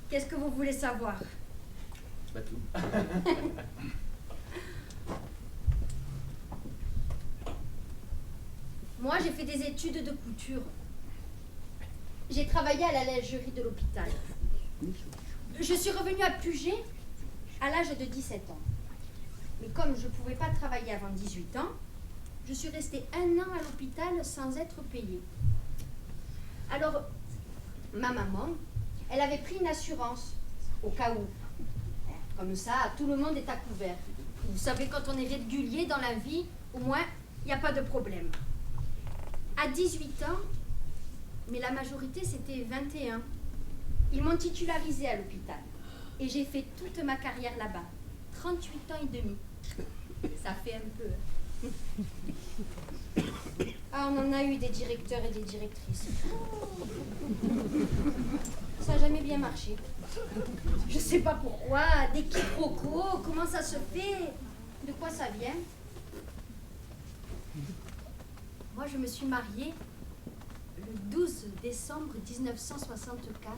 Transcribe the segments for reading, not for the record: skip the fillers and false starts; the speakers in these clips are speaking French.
Qu'est-ce que vous voulez savoir? Pas tout. Moi, j'ai fait des études de couture. J'ai travaillé à la lingerie de l'hôpital. Je suis revenue à Puget à l'âge de 17 ans. Mais comme je ne pouvais pas travailler avant 18 ans, je suis restée 1 an à l'hôpital sans être payée. Alors, ma maman, elle avait pris une assurance, au cas où. Comme ça, tout le monde est à couvert. Vous savez, quand on est régulier dans la vie, au moins, il n'y a pas de problème. À 18 ans, mais la majorité, c'était 21. Ils m'ont titularisée à l'hôpital. Et j'ai fait toute ma carrière là-bas. 38 ans et demi. Ça fait un peu. Ah, on en a eu des directeurs et des directrices. Ça n'a jamais bien marché. Je sais pas pourquoi, des quiproquos, comment ça se fait, de quoi ça vient. Moi, je me suis mariée le 12 décembre 1964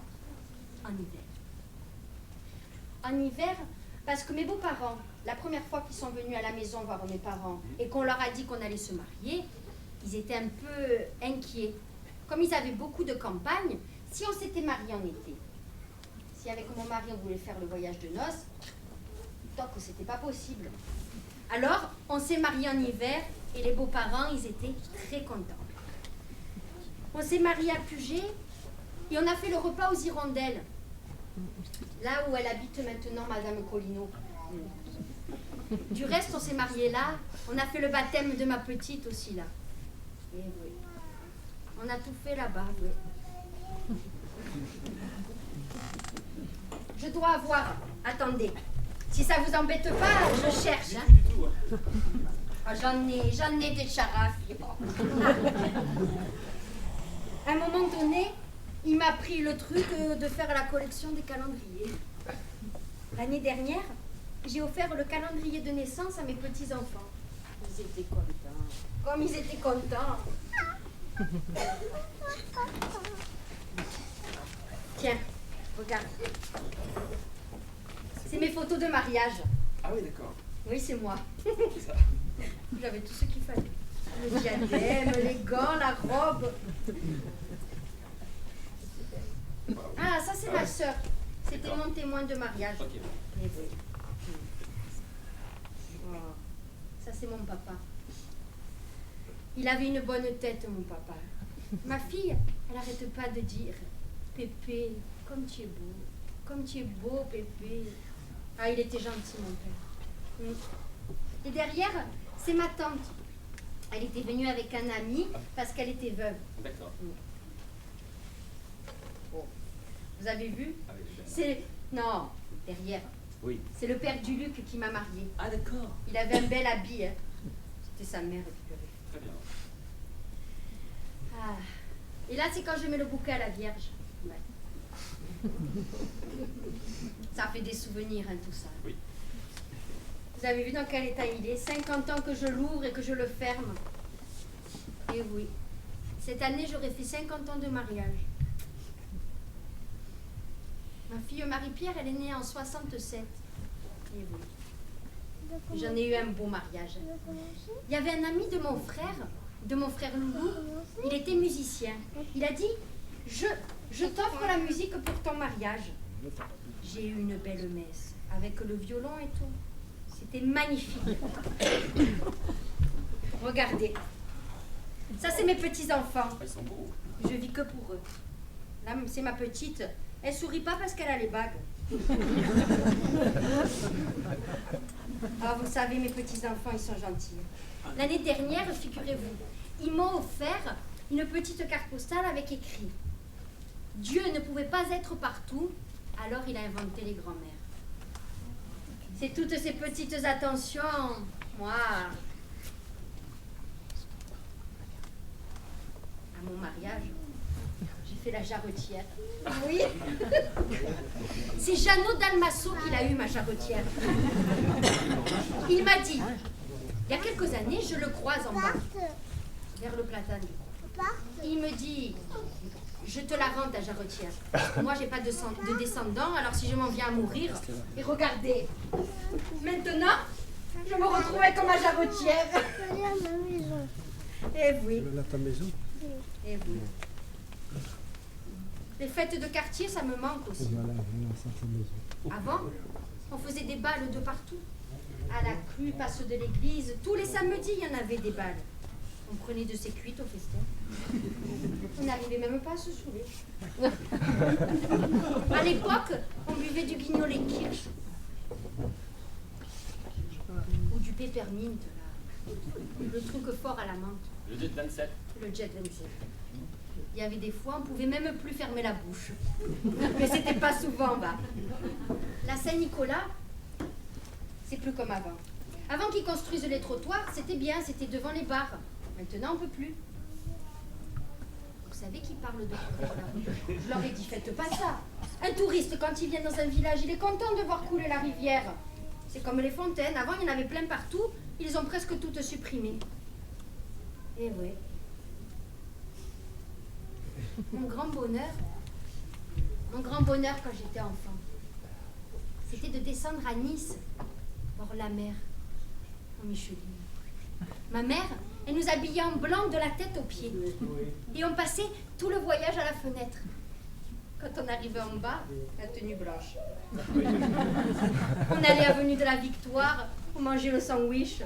en hiver. En hiver, parce que mes beaux-parents, la première fois qu'ils sont venus à la maison voir mes parents et qu'on leur a dit qu'on allait se marier, ils étaient un peu inquiets. Comme ils avaient beaucoup de campagne, si on s'était marié en été, si avec mon mari on voulait faire le voyage de noces, tant que c'était pas possible. Alors, on s'est marié en hiver et les beaux-parents, ils étaient très contents. On s'est marié à Puget et on a fait le repas aux Hirondelles. Là où elle habite maintenant, Madame Collineau. Du reste, on s'est marié là. On a fait le baptême de ma petite aussi là. Et oui. On a tout fait là-bas, oui. Je dois avoir... Attendez. Si ça vous embête pas, je cherche. Hein. Oh, j'en ai des charafes. À un moment donné, il m'a pris le truc de faire la collection des calendriers. L'année dernière, j'ai offert le calendrier de naissance à mes petits-enfants. Ils étaient contents. Comme ils étaient contents. Tiens, regarde. C'est mes photos de mariage. Ah oui, d'accord. Oui, c'est moi. J'avais tout ce qu'il fallait. Le diadème, les gants, la robe. Ah, ça c'est ma sœur. C'était mon témoin de mariage. Okay. Et oui. Oh, ça c'est mon papa. Il avait une bonne tête, mon papa. Ma fille, elle n'arrête pas de dire « Pépé, comme tu es beau, comme tu es beau, Pépé. » Ah, il était gentil, mon père. Et derrière, c'est ma tante. Elle était venue avec un ami parce qu'elle était veuve. D'accord. Bon. Vous avez vu? Ah oui, c'est... Non, derrière. oui. C'est le père du Luc qui m'a mariée. Ah d'accord. Il avait un bel habit. Hein. C'était sa mère. Très bien. Ah. Et là, c'est quand je mets le bouquet à la Vierge. Ouais. Ça fait des souvenirs, hein, tout ça. Oui. Vous avez vu dans quel état il est? 50 ans que je l'ouvre et que je le ferme. Et oui. Cette année, j'aurais fait 50 ans de mariage. Ma fille Marie-Pierre, elle est née en 67. Et oui. J'en ai eu un beau mariage. Il y avait un ami de mon frère Loulou. Il était musicien. Il a dit, je t'offre la musique pour ton mariage. J'ai eu une belle messe, avec le violon et tout. C'était magnifique. Regardez. Ça, c'est mes petits-enfants. Ils sont beaux. Je vis que pour eux. Là, c'est ma petite. Elle sourit pas parce qu'elle a les bagues. Ah, vous savez, mes petits-enfants, ils sont gentils. L'année dernière, figurez-vous, ils m'ont offert une petite carte postale avec écrit « Dieu ne pouvait pas être partout, alors il a inventé les grands-mères. » C'est toutes ces petites attentions, moi, à mon mariage, j'ai fait la jarretière. Oui. C'est Jeannot Dalmasso qui l'a eu, ma jarretière. Il m'a dit, il y a quelques années, je le croise en bas, vers le platane. Il me dit, Je te la rends, ta jarretière. Parce que moi, j'ai pas de descendants, alors si je m'en viens à mourir... Et regardez, maintenant, je me retrouvais comme ma jarretière. Allez à ma maison. Eh oui, Là, ta maison. eh oui. Les fêtes de quartier, ça me manque aussi. Voilà, ça, ta maison. Avant, on faisait des balles de partout. À la crue, passe de l'église, tous les samedis, il y en avait des balles. On prenait de ces cuites au festin. On n'arrivait même pas à se saouler. À l'époque, on buvait du guignolet kirsch. Ou du peppermint, là. Le truc fort à la menthe. Le Jet 27. Le Jet 27. Il y avait des fois, on pouvait même plus fermer la bouche. Mais c'était pas souvent, bah. La Saint-Nicolas, c'est plus comme avant. Avant qu'ils construisent les trottoirs, c'était bien, c'était devant les bars. Maintenant, on peut plus. Vous savez qui parle de trottoirs là? Je leur ai dit, faites pas ça. Un touriste, quand il vient dans un village, il est content de voir couler la rivière. C'est comme les fontaines. Avant, il y en avait plein partout. Ils ont presque toutes supprimées. Eh oui. Mon grand bonheur quand j'étais enfant, c'était de descendre à Nice, voir la mer, en Micheline. Ma mère, elle nous habillait en blanc de la tête aux pieds. Et on passait tout le voyage à la fenêtre. Quand on arrivait en bas, la tenue blanche. On allait avenue de la Victoire, on mangeait le sandwich.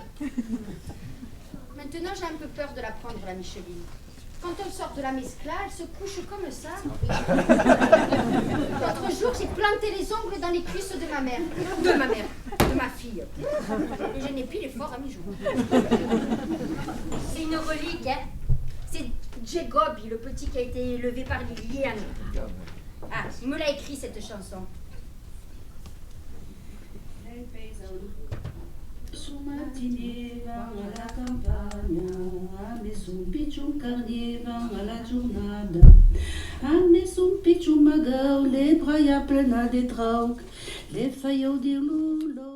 Maintenant, j'ai un peu peur de la prendre, la Micheline. Quand elle sort de la mescla, elle se couche comme ça. L'autre jour, j'ai planté les ongles dans les cuisses de ma fille. Et je n'ai plus l'effort à mes jours. C'est une relique, hein. C'est Djegobi, le petit qui a été élevé par Liliane. Ah, il me l'a écrit cette chanson. Su matinée va à la campagna, a son pichum carnier va à la giornata, a son pichum magao, les bras à plein de trauc, les faillots de loulo.